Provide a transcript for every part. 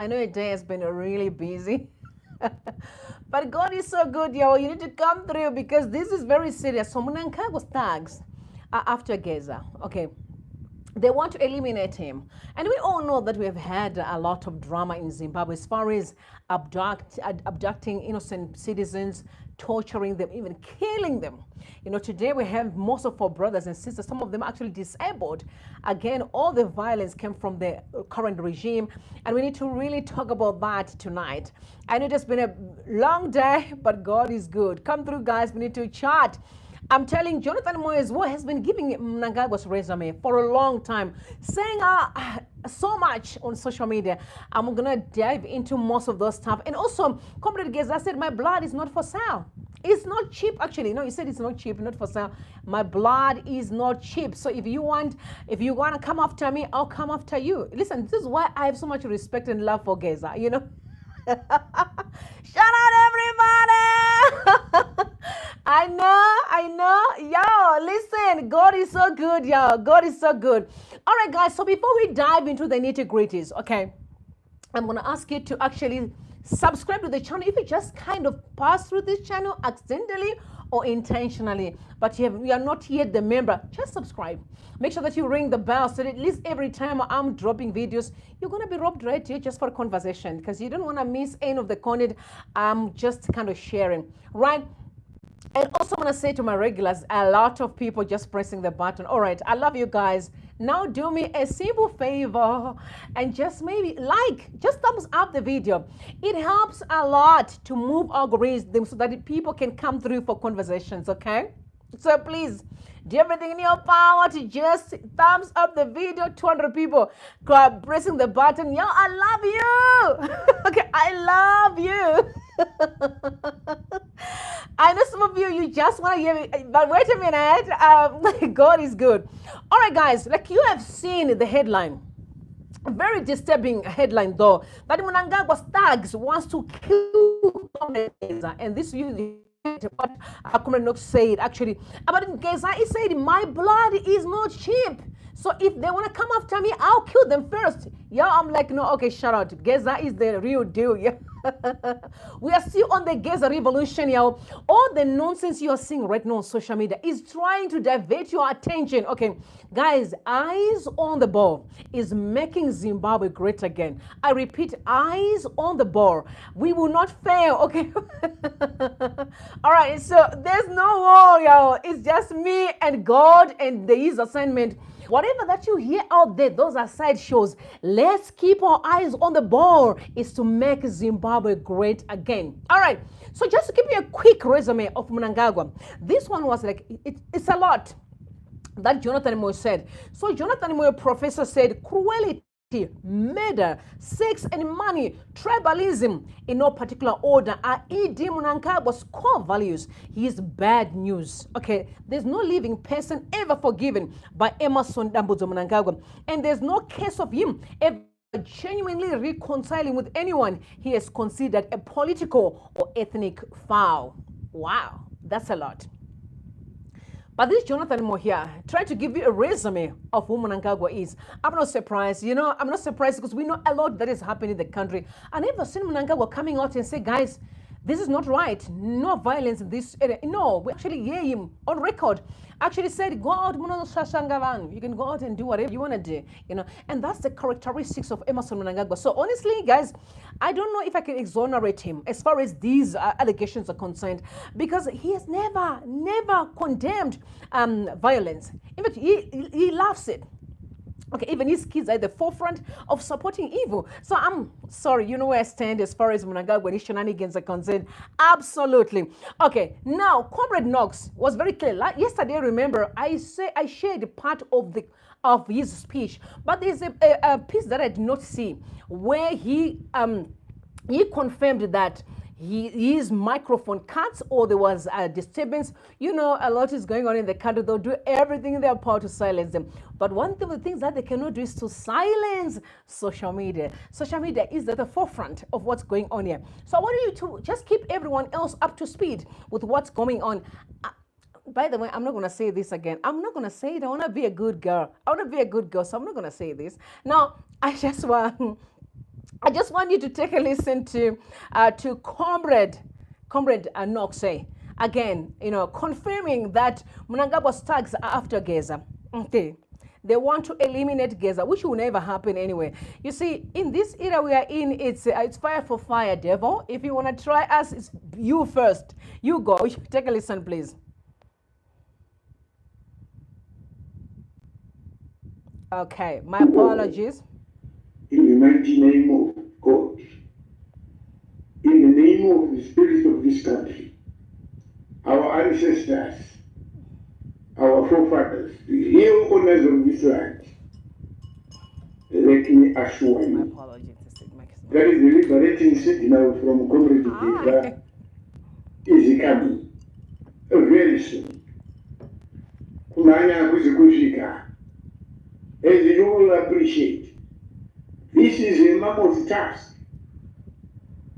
I know your day has been really busy, but God is so good, yo. You need to come through because this is very serious. So Mnangagwa's thugs are after Gaza. Okay, they want to eliminate him. And we all know that we have had a lot of drama in Zimbabwe as far as abducting innocent citizens, torturing them, even killing them. You know, today we have most of our brothers and sisters, some of them actually disabled. Again, all the violence came from the current regime, and we need to really talk about that tonight. I know it's been a long day, but God is good. Come through, guys. We need to chat. I'm telling Jonathan Moyes, who has been giving Mnangagwa's resume for a long time, saying so much on social media. I'm going to dive into most of those stuff. And also, Comrade GEZA said, my blood is not for sale. It's not cheap, actually. No, he said it's not cheap, not for sale. My blood is not cheap. So if you want to come after me, I'll come after you. Listen, this is why I have so much respect and love for GEZA, you know. Shout out, everybody! I know. Yo, listen, God is so good, yo. God is so good. All right, guys, so before we dive into the nitty-gritties, okay, I'm going to ask you to actually subscribe to the channel if you just kind of pass through this channel accidentally or intentionally, but you are not yet the member. Just subscribe. Make sure that you ring the bell so that at least every time I'm dropping videos, you're going to be robbed right here just for a conversation, because you don't want to miss any of the content I'm just kind of sharing, right? And also, I'm going to say to my regulars, a lot of people just pressing the button. All right, I love you guys. Now do me a simple favor and just maybe just thumbs up the video. It helps a lot to move algorithms so that people can come through for conversations, okay? So please, do everything in your power to just thumbs up the video. 200 people pressing the button. Yo, I love you. Okay, I love you. I know some of you just want to hear me, but wait a minute. God is good. All right, guys, like you have seen the headline. A very disturbing headline, though, that Mnangagwa's thugs wants to kill Comrade GEZA. And this what Comrade No said, actually. About GEZA, he said, my blood is not cheap. So if they want to come after me, I'll kill them first. Yeah, I'm like, no, okay, shout out. GEZA is the real deal. Yeah. We are still on the GEZA revolution, y'all. All the nonsense you are seeing right now on social media is trying to divert your attention. Okay, guys, eyes on the ball is making Zimbabwe great again. I repeat, eyes on the ball. We will not fail, okay? All right, so there's no war, y'all. It's just me and God and his assignment. Whatever that you hear out there, those are side shows. Let's keep our eyes on the ball is to make Zimbabwe great again. All right. So just to give you a quick resume of Mnangagwa, this one was like, it's a lot that Jonathan Moy said. So Jonathan Moy, professor, said cruelty, murder, sex and money, tribalism in no particular order are E.D. Mnangagwa's core values. He is bad news. Okay, there's no living person ever forgiven by Emerson Dambudzo Mnangagwa, and there's no case of him ever genuinely reconciling with anyone he has considered a political or ethnic foul. Wow, that's a lot. But this Jonathan Moy here tried to give you a resume of who Mnangagwa is. I'm not surprised, you know, I'm not surprised because we know a lot that is happening in the country. I never seen Mnangagwa coming out and say, guys, this is not right. No violence in this area. No, we actually hear him on record. Actually said, go out, you can go out and do whatever you want to do, you know. And that's the characteristics of Emerson Mnangagwa. So honestly, guys, I don't know if I can exonerate him as far as these allegations are concerned, because he has never condemned violence. In fact, he loves it. Okay, even his kids are at the forefront of supporting evil. So I'm sorry, you know where I stand as far as Mnangagwa and his shenanigans are concerned. Absolutely. Okay, now Comrade No was very clear. Like yesterday, remember, I shared part of his speech, but there's a piece that I did not see where he confirmed that his microphone cuts or there was a disturbance. You know, a lot is going on in the country. They'll do everything in their power to silence them. But one of the things that they cannot do is to silence social media. Social media is at the forefront of what's going on here. So I want you to just keep everyone else up to speed with what's going on. By the way, I'm not going to say this again. I'm not going to say it. I want to be a good girl. I want to be a good girl, so I'm not going to say this. Now, I just want I just want you to take a listen to Comrade No say again, confirming that Mnangagwa's thugs are after GEZA. Okay. They want to eliminate GEZA, which will never happen anyway. You see, in this era we are in, it's fire for fire, devil. If you want to try us, it's you first. You go. Take a listen, please. Okay, my apologies. In the mighty name of God, in the name of the spirit of this country, our ancestors, our forefathers, the real owners of this land, let me assure you, that is the liberating signal from Comrade GEZA is coming very soon. Kumanya kuzikushika. As you will appreciate, this is a mammoth task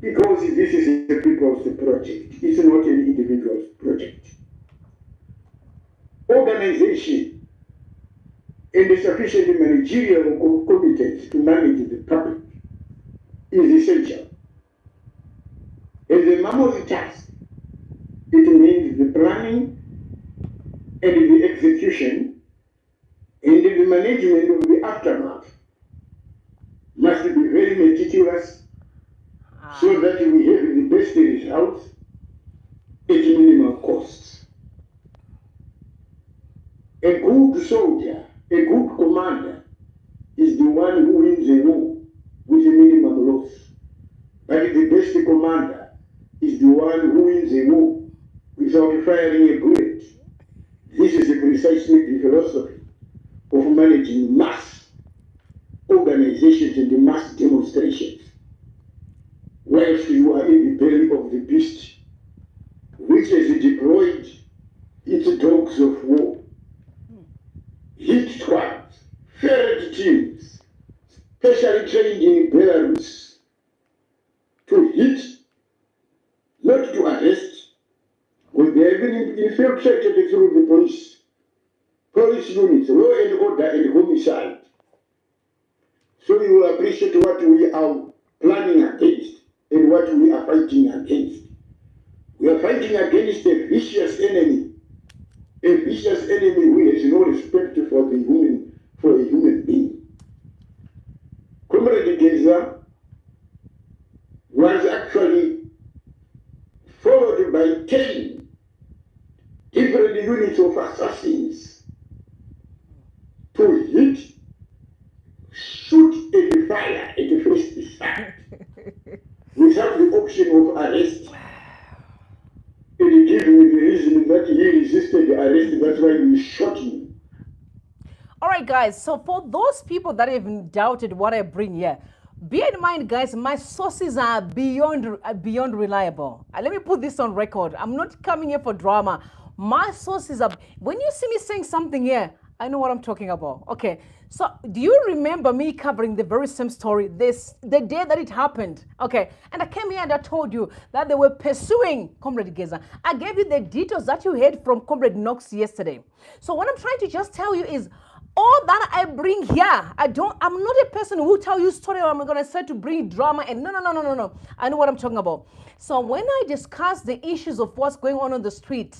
because this is a people's project. It's not an individual's project. Organization and the sufficient managerial competence to manage the public is essential. As a mammoth task, it means the planning and the execution and the management of the aftermath must be very meticulous so that we have the best results at minimal costs. A good soldier, a good commander is the one who wins a war with a minimum loss. But the best commander is the one who wins a war without firing a bullet. This is precisely the philosophy of managing mass organizations and mass demonstrations. Whilst you are in the belly of the beast, which has deployed its dogs of war, hit squads, ferret teams, specially trained in Belarus, to hit, not to arrest, when they have been infiltrated through the police units, law and order and homicide. So you will appreciate what we are planning against and what we are fighting against. We are fighting against a vicious enemy who has no respect for a human being. Comrade GEZA was actually followed by 10 different units of assassins to hit, shoot, and fire at the first sight without the option of arrest. And giving the reason that he resisted the arrest, that's why we shot him. All right, guys, so for those people that have doubted what I bring here, bear in mind, guys, my sources are beyond reliable. Let me put this on record. I'm not coming here for drama. My sources are, when you see me saying something here, I know what I'm talking about. Okay, so do you remember me covering the very same story the day that it happened? Okay, and I came here and I told you that they were pursuing Comrade GEZA. I gave you the details that you heard from Comrade No yesterday. So what I'm trying to just tell you is, all that I bring here, I'm not a person who tell you story or I'm going to say to bring drama and no. I know what I'm talking about. So when I discuss the issues of what's going on the street,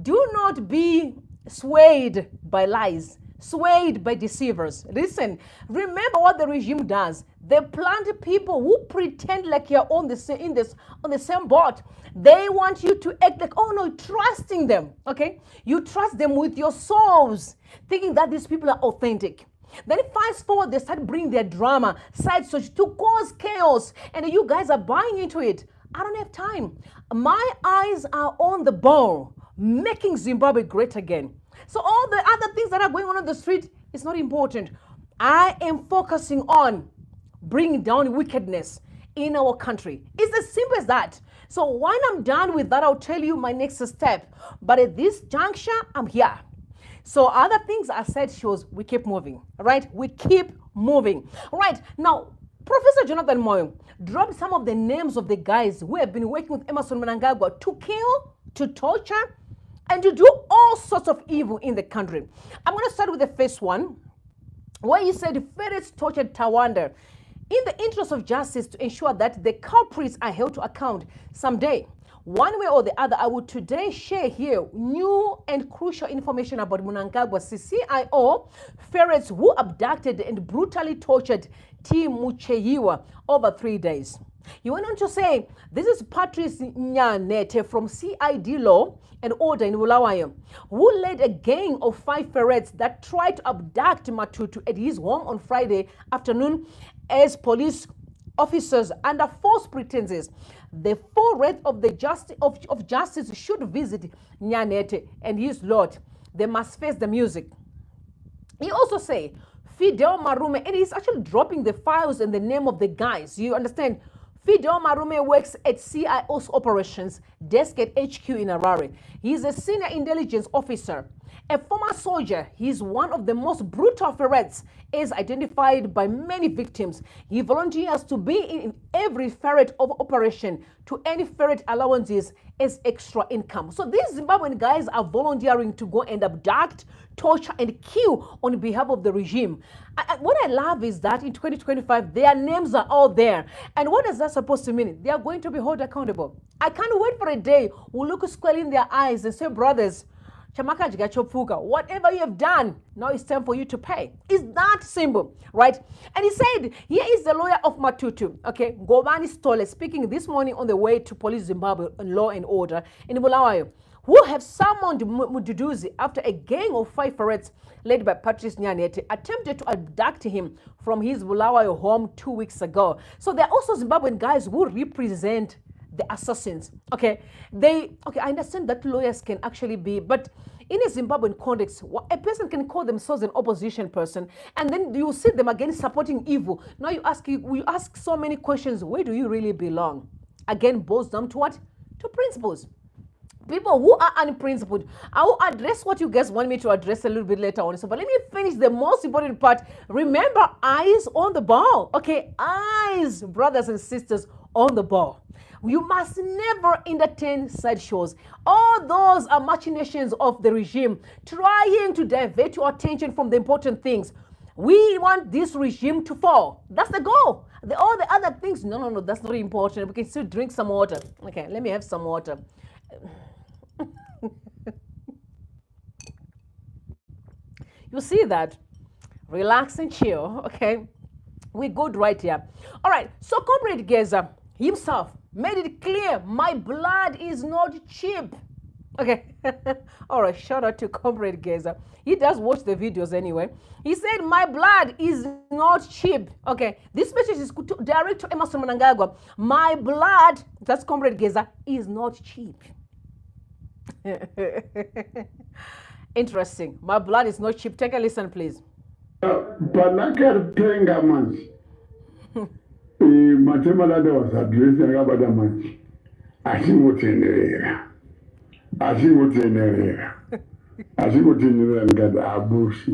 do not be swayed by lies, swayed by deceivers. Listen, remember what the regime does. They plant people who pretend like you're on the same boat. They want you to act like, oh no, trusting them. Okay, you trust them with your souls, thinking that these people are authentic. Then fast forward, they start bringing their drama, side search to cause chaos, and you guys are buying into it. I don't have time. My eyes are on the ball, making Zimbabwe great again. So all the other things that are going on the street is not important. I am focusing on bringing down wickedness in our country. It's as simple as that. So when I'm done with that, I'll tell you my next step. But at this juncture, I'm here. So other things I said shows we keep moving, right? We keep moving. Right, now, Professor Jonathan Moyo dropped some of the names of the guys who have been working with Emmerson Mnangagwa to kill, to torture, and to do all sorts of evil in the country. I'm going to start with the first one, where he said ferrets tortured Tawanda. in the interest of justice to ensure that the culprits are held to account someday. One way or the other, I would today share here new and crucial information about Mnangagwa CCIO ferrets who abducted and brutally tortured T. Mucheyiwa over 3 days. He went on to say, this is Patrice Nyanete from CID Law and Order in Bulawayo, who led a gang of 5 ferrets that tried to abduct Matutu at his home on Friday afternoon as police officers under false pretenses. The full wrath of the justice should visit Nyanete and his lord. They must face the music. He also say Fidel Marume, and he's actually dropping the files and the name of the guys. You understand? Fidel Marume works at CIO's operations desk at HQ in Harare. He's a senior intelligence officer. A former soldier, he's one of the most brutal ferrets, is identified by many victims. He volunteers to be in every ferret of operation to any ferret allowances as extra income. So these Zimbabwean guys are volunteering to go and abduct, torture, and kill on behalf of the regime. What I love is that in 2025, their names are all there. And what is that supposed to mean? They are going to be held accountable. I can't wait for a day we'll look squarely in their eyes and say, brothers, whatever you have done, now it's time for you to pay. It's that simple, right? And he said, here is the lawyer of Matutu, okay, Govani Stole, speaking this morning on the way to Police Zimbabwe Law and Order in Bulawayo, who have summoned Mududuzi after a gang of 5 ferrets led by Patrice Nyanete attempted to abduct him from his Bulawayo home 2 weeks ago. So there are also Zimbabwean guys who represent the assassins, okay? I understand that lawyers can actually be, but in a Zimbabwean context, a person can call themselves an opposition person, and then you see them again supporting evil. Now you ask so many questions. Where do you really belong? Again, boils down to what? To principles. People who are unprincipled. I will address what you guys want me to address a little bit later on. So, but let me finish the most important part. Remember, eyes on the ball. Okay, eyes, brothers and sisters, on the ball. You must never entertain sideshows. All those are machinations of the regime trying to divert your attention from the important things. We want this regime to fall. That's the goal. All the other things, no, that's not important. We can still drink some water. Okay, let me have some water. You see that? Relax and chill, okay? We're good right here. All right, so Comrade GEZA himself made it clear, my blood is not cheap. Okay, all right, shout out to Comrade GEZA. He does watch the videos anyway. He said, my blood is not cheap. Okay, this message is direct to Emerson Mnangagwa. My blood, that's Comrade GEZA, is not cheap. Interesting. My blood is not cheap. Take a listen, please. Matemala was addressing about a match. I see what's in the area. I see what's in the area. I see what's in the area and got bullshit.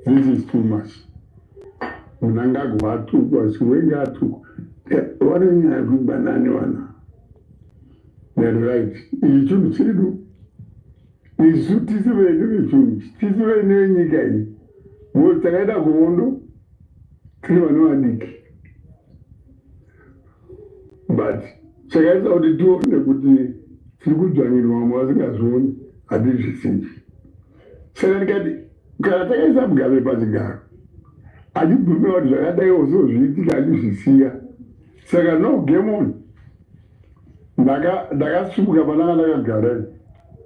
This is too much. Mnangagwa took was way got to. What do you have in banana? They're right. You should see do. You should see the way you should. See the way you get. What the other go on? But check out the door and the good journey was as one. I did see. Second, get some Gaza Bazigar. I did not know that I was so really I used to see her. Second, no, game on. Daga Suga Banana Garden.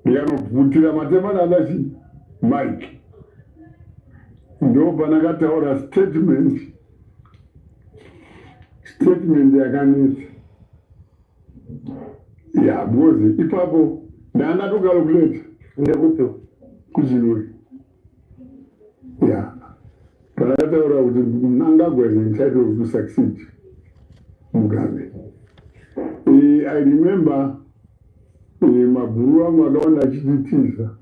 They are put to the Matemana Mike. No Banagata or a statement they are going. Yeah, bozi ipapo na anatoka calculate ndekupo kuzilwe. Yeah, but I thought I was Mnangagwa is entitled to succeed. Mugabe. I remember Maburu Magona Chitisa.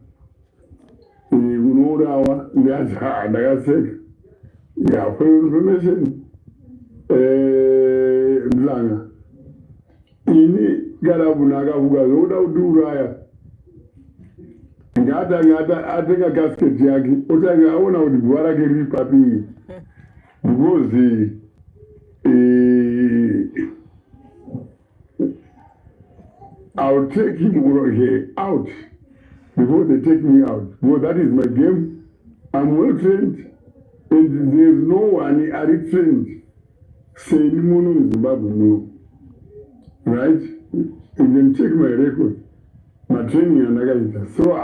Unorawa, that's hard, like I said. Yeah, for information. Mlanga. Ini garabunaga hugazoda uduraya. Ngata atenga gasket yaki. Otanga aona udibwara kiri papi. Because I'll take him out before they take me out. Well, that is my game. I'm well trained, and there's no one I trained. Say, in Zimbabwe, no. Right? You can check my record. My training and Nagaita. So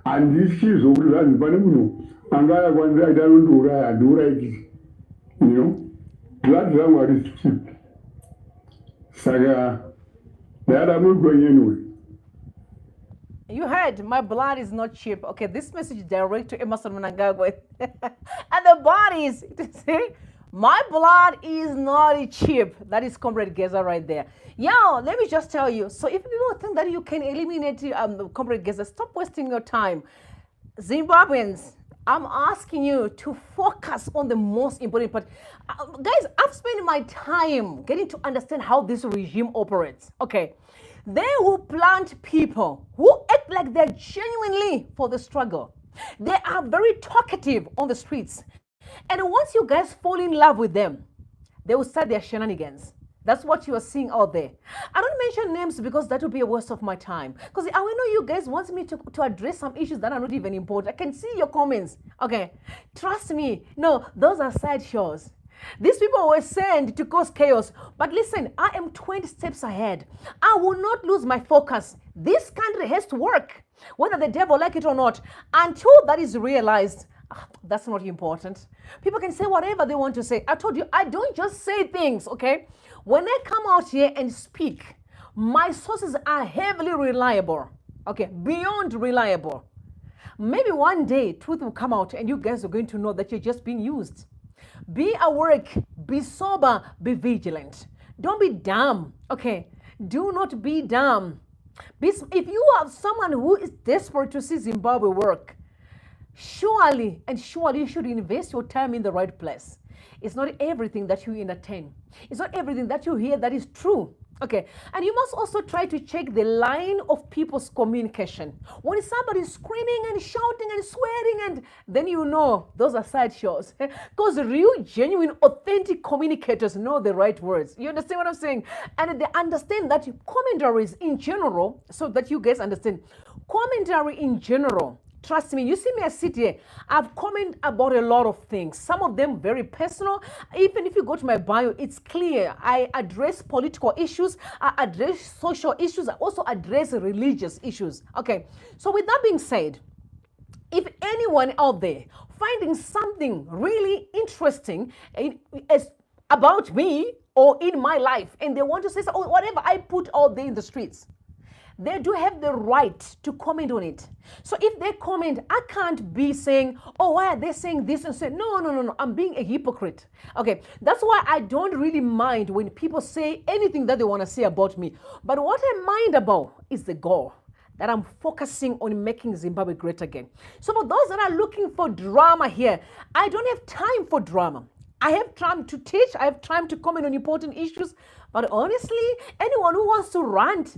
and these kids over there, and I one day I don't do right, I do right. You know? That's what is cheap. Saga, that I'm not going anyway. You heard, my blood is not cheap. Okay, this message is direct to Emerson Mnangagwa. And the bodies, see? My blood is not cheap. That is Comrade GEZA right there. Yo, let me just tell you. So if people think that you can eliminate Comrade GEZA, stop wasting your time. Zimbabweans, I'm asking you to focus on the most important part. Guys, I've spent my time getting to understand how this regime operates. Okay. They will plant people who act like they're genuinely for the struggle. They are very talkative on the streets. And once you guys fall in love with them, they will start their shenanigans. That's what you are seeing out there. I don't mention names because that would be a waste of my time. Because I know you guys want me to address some issues that are not even important. I can see your comments. Okay, trust me. No, those are sideshows. These people were sent to cause chaos. But listen, I am 20 steps ahead. I will not lose my focus. This country has to work, whether the devil like it or not, until that is realized. That's not important. People can say whatever they want to say. I told you, I don't just say things, okay? When I come out here and speak, my sources are heavily reliable, okay? Beyond reliable. Maybe one day, truth will come out and you guys are going to know that you're just being used. Be awake, be sober, be vigilant. Don't be dumb, okay? Do not be dumb. If you are someone who is desperate to see Zimbabwe work, surely you should invest your time in the right place. It's not everything that you entertain. It's not everything that you hear that is true. Okay, and you must also try to check the line of people's communication. When somebody is screaming and shouting and swearing, and then you know those are sideshows. Because real, genuine, authentic communicators know the right words. You understand what I'm saying? And they understand that commentaries in general, so that you guys understand, commentary in general. Trust me, you see me, I sit here, I've commented about a lot of things, some of them very personal. Even if you go to my bio, it's clear. I address political issues, I address social issues, I also address religious issues. Okay, so with that being said, if anyone out there finding something really interesting about me or in my life, and they want to say, oh, whatever I put out there in the streets, they do have the right to comment on it. So if they comment, I can't be saying, oh, why are they saying this? And say, no, I'm being a hypocrite. Okay, that's why I don't really mind when people say anything that they want to say about me. But what I mind about is the goal, that I'm focusing on making Zimbabwe great again. So for those that are looking for drama here, I don't have time for drama. I have time to teach, I have time to comment on important issues, but honestly, anyone who wants to rant,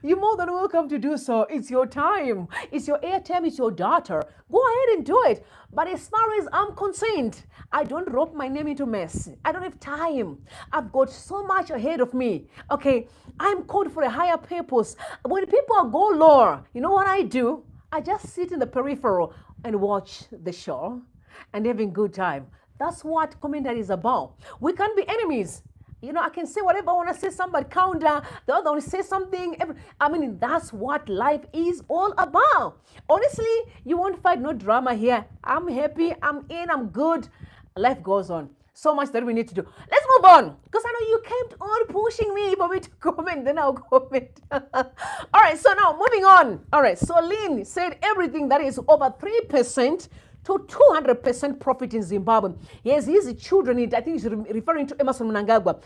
you're more than welcome to do so. It's your time, it's your airtime, it's your data. Go ahead and do it. But as far as I'm concerned, I don't rope my name into mess. I don't have time. I've got so much ahead of me. Okay, I'm called for a higher purpose. When people go lower, you know what I do? I just sit in the peripheral and watch the show and having good time. That's what commentary is about. We can't be enemies. You know, I can say whatever I want to say, somebody counter, the other one say something. I mean, that's what life is all about. Honestly, you won't find no drama here. I'm happy, I'm in, I'm good. Life goes on. So much that we need to do. Let's move on, because I know you kept on pushing me for me to comment, then I'll comment. All right, so now moving on. All right, so Lynn said everything that is over 3% to 200% profit in Zimbabwe. Yes, his children, I think he's referring to Emerson Mnangagwa.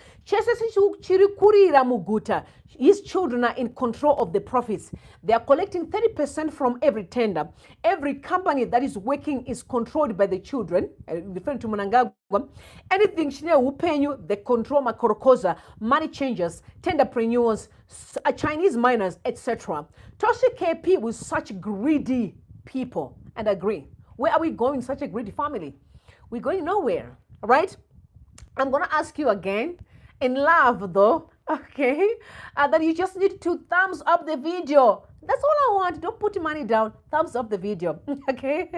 His children are in control of the profits. They are collecting 30% from every tender. Every company that is working is controlled by the children, referring to Mnangagwa. Anything will pay you, they control Makorokoza, money changers, tenderpreneurs, Chinese miners, etc. Toshi KP with such greedy people, and agree. Where are we going, such a greedy family? We're going nowhere, right? I'm going to ask you again, in love though, okay, that you just need to thumbs up the video. That's all I want. Don't put your money down. Thumbs up the video, okay?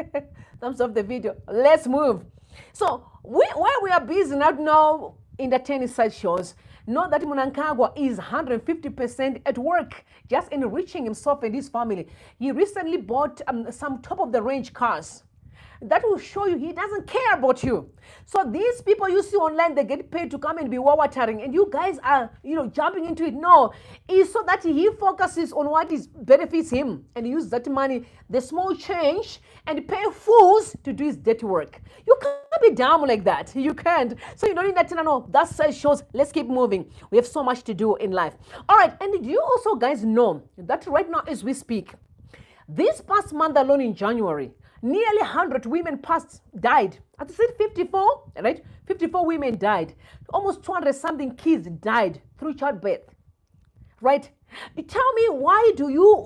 Thumbs up the video. Let's move. So, while we are busy now entertaining side shows, know that Mnangagwa is 150% at work, just enriching himself and his family. He recently bought some top-of-the-range cars. That will show you he doesn't care about you. So these people you see online, they get paid to come and be watering, and you guys are, jumping into it. No, it's so that he focuses on what benefits him and use that money, the small change, and pay fools to do his dirty work. You can't be dumb like that. You can't. So you don't need that. No, that size shows. Let's keep moving. We have so much to do in life. All right, and do you also guys know that right now as we speak, this past month alone in January, nearly 100 women died. I said 54, right? 54 women died. Almost 200 something kids died through childbirth, right? Tell me, why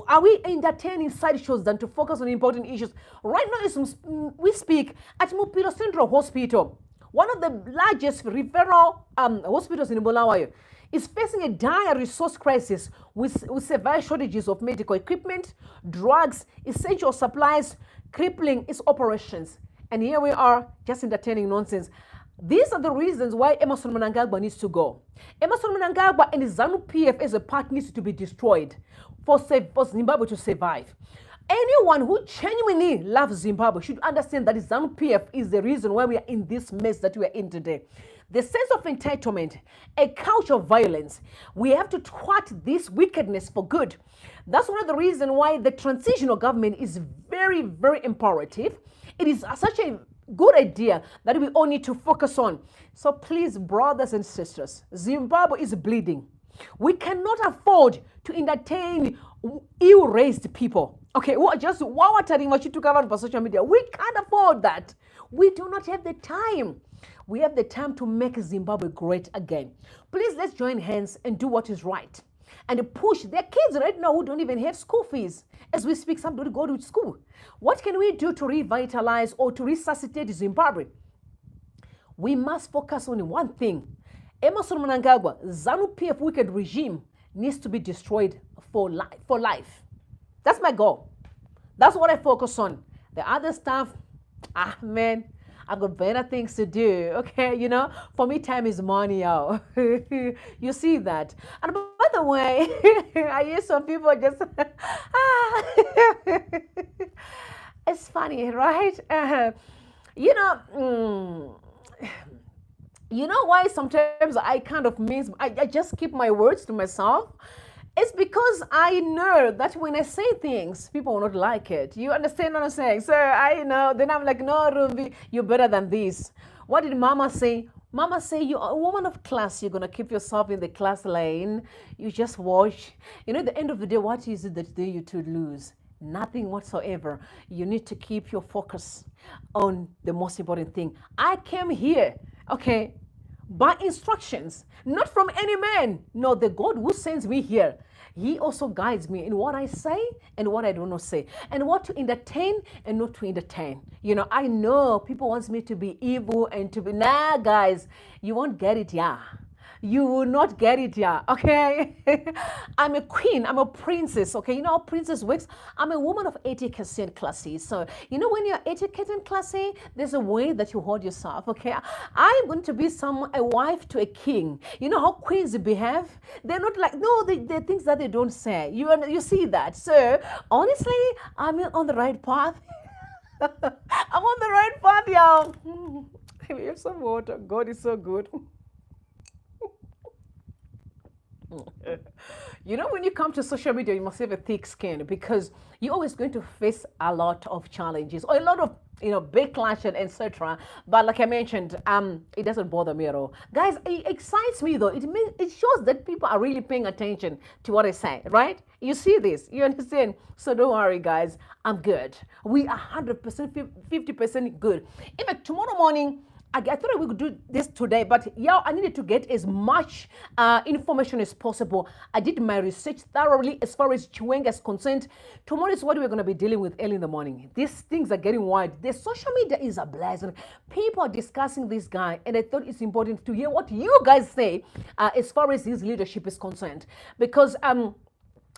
are we entertaining side shows than to focus on important issues? Right now, as we speak, at Mupiro Central Hospital, one of the largest referral hospitals in Bulawayo, is facing a dire resource crisis with severe shortages of medical equipment, drugs, essential supplies, crippling its operations. And here we are just entertaining nonsense. These are the reasons why Emmerson Mnangagwa needs to go. Emmerson Mnangagwa and his ZANU-PF as a part needs to be destroyed for Zimbabwe to survive. Anyone who genuinely loves Zimbabwe should understand that ZANU-PF is the reason why we are in this mess that we are in today. The sense of entitlement, a culture of violence. We have to thwart this wickedness for good. That's one of the reasons why the transitional government is very, very imperative. It is such a good idea that we all need to focus on. So please, brothers and sisters, Zimbabwe is bleeding. We cannot afford to entertain ill-raised people. Okay, just watering what you took about for social media. We can't afford that. We do not have the time. We have the time to make Zimbabwe great again. Please, let's join hands and do what is right. And push. There are kids right now who don't even have school fees. As we speak, some don't go to school. What can we do to revitalize or to resuscitate Zimbabwe? We must focus on one thing. Emmerson Mnangagwa, ZANU-PF wicked regime needs to be destroyed for life. That's my goal. That's what I focus on. The other stuff, man, I've got better things to do, okay? For me, time is money, y'all. You see that. And by the way, I hear some people just, it's funny, right? You know why sometimes I kind of I just keep my words to myself? It's because I know that when I say things, people will not like it. You understand what I'm saying? So I know, then I'm like, no, Ruby, you're better than this. What did Mama say? Mama say, you're a woman of class. You're going to keep yourself in the class lane. You just watch. At the end of the day, what is it that you to lose? Nothing whatsoever. You need to keep your focus on the most important thing. I came here, okay, by instructions, not from any man. No, the God who sends me here, he also guides me in what I say and what I do not say, and what to entertain and not to entertain. I know people want me to be evil and to be, nah, guys, you won't get it, yeah. You will not get it, yeah, okay? I'm a queen, I'm a princess, okay? You know how princess works? I'm a woman of etiquette and classy. So, when you're etiquette and classy, there's a way that you hold yourself, okay? I'm going to be a wife to a king. You know how queens behave? They're not like, no, they're things that they don't say. You see that. So, honestly, I'm on the right path. I'm on the right path, y'all. We have some water. God is so good. When you come to social media, you must have a thick skin because you're always going to face a lot of challenges or a lot of backlash and etc. But like I mentioned, it doesn't bother me at all, guys. It excites me though. It shows that people are really paying attention to what I say, right? You see this, you understand? So don't worry, guys. I'm good. We are 100%, 50% good. In fact, tomorrow morning, I thought we could do this today, but yeah, I needed to get as much information as possible. I did my research thoroughly as far as Chiwenga is concerned. Tomorrow is what we're going to be dealing with early in the morning. These things are getting wide. The social media is a blast. People are discussing this guy, and I thought it's important to hear what you guys say as far as his leadership is concerned. Because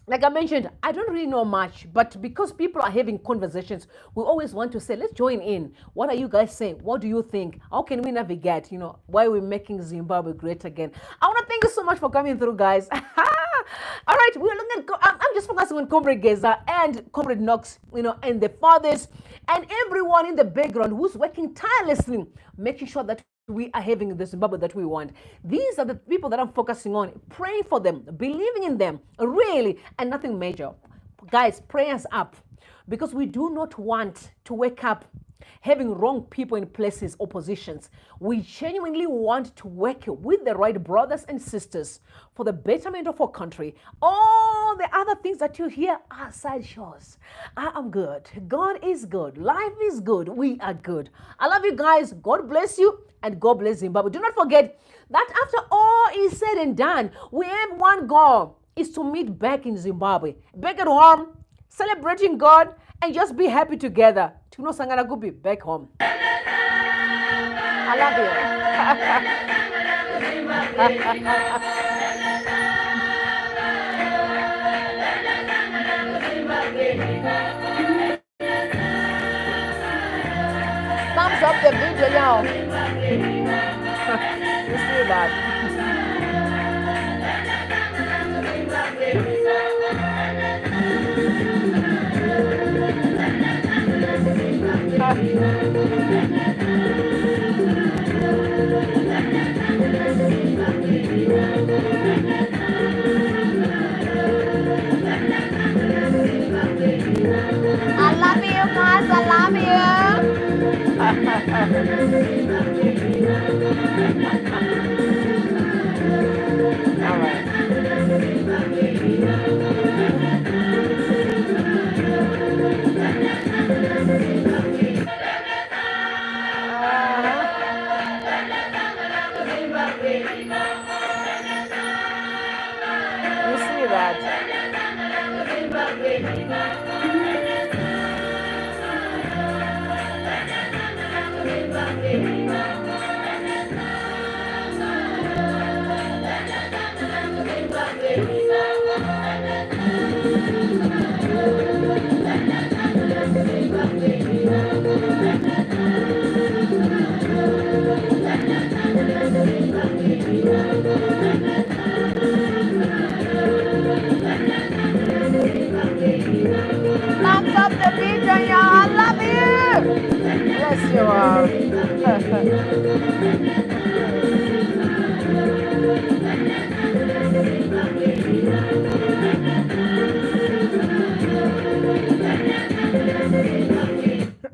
like I mentioned, I don't really know much, but because people are having conversations, we always want to say, let's join in. What are you guys saying? What do you think? How can we navigate, why we're making Zimbabwe great again? I want to thank you so much for coming through, guys. All right, we're looking at, I'm just focusing on Comrade GEZA and Comrade Knox, and the fathers and everyone in the background who's working tirelessly, making sure that we are having the Zimbabwe that we want. These are the people that I'm focusing on, praying for them, believing in them, really, and nothing major. Guys, prayers up, because we do not want to wake up having wrong people in places or positions. We genuinely want to work with the right brothers and sisters for the betterment of our country. All the other things that you hear are side shows. I am good. God is good. Life is good. We are good. I love you guys. God bless you, and God bless Zimbabwe. Do not forget that after all is said and done, we have one goal, is to meet back in Zimbabwe, back at home, celebrating God, and just be happy together. Tuno Sangana could be back home. I love you. Thumbs up the video, y'all. You see that? I love you guys, I love you. All right. You see that? Thumbs up the video, y'all. I love you. Yes, you are.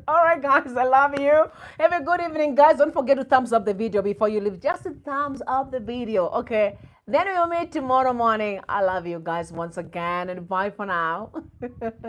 All right, guys, I love you. Have a good evening, guys. Don't forget to thumbs up the video before you leave. Just thumbs up the video, okay? Then we'll meet tomorrow morning. I love you guys once again, and bye for now.